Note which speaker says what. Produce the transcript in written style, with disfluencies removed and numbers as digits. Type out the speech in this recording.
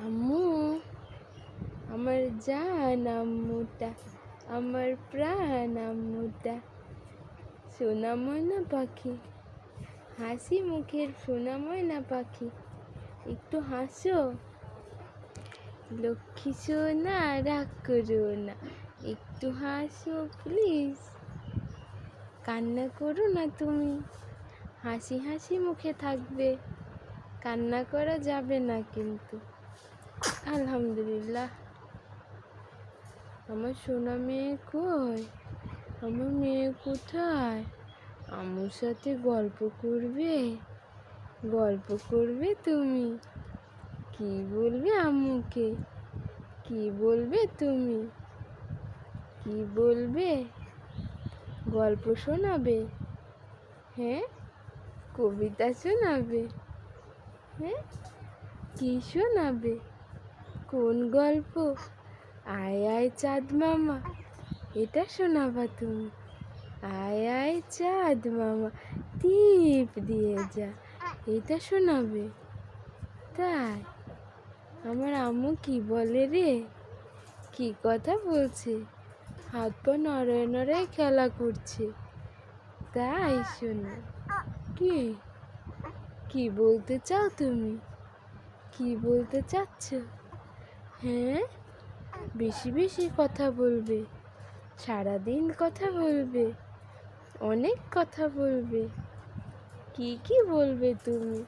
Speaker 1: আম্মু, আমার জান আম্মুটা, আমার প্রাণ আম্মুটা, সোনা ময়না পাখি, হাসি মুখের সোনা ময়না পাখি, একটু হাসো। লক্ষ্মী সোনা, রাগ করো না, একটু হাসো প্লিজ। কান্না করো না তুমি, হাসি হাসি মুখে থাকবে, কান্না করা যাবে না কিন্তু। আলহামদুলিল্লাহ। আমার সোনা মেয়ে কই? আমার মেয়ে কোথায়? আম্মুর সাথে গল্প করবে? গল্প করবে তুমি? কি বলবে আম্মুকে? কি বলবে তুমি? কি বলবে? গল্প শোনাবে? হ্যাঁ, কবিতা শোনাবে? হ্যাঁ, কি শোনাবে? কোন গল্প? আয় আয় চাঁদ মামা, এটা শোনাবা তুমি? আয় আয় চাঁদ মামা, টিপ দিয়ে যা, এটা শোনাবে? তাই? আমার আম্মু কি বলে রে? কি কথা বলছে? হাত পা নড়ায় নড়ায় খেলা করছে, তাই শোনো। কি কি বলতে চাও তুমি? কি বলতে চাচ্ছ? হ্যাঁ, বেশি বেশি কথা বলবে, সারাদিন কথা বলবে, অনেক কথা বলবে। কি কি বলবে তুমি?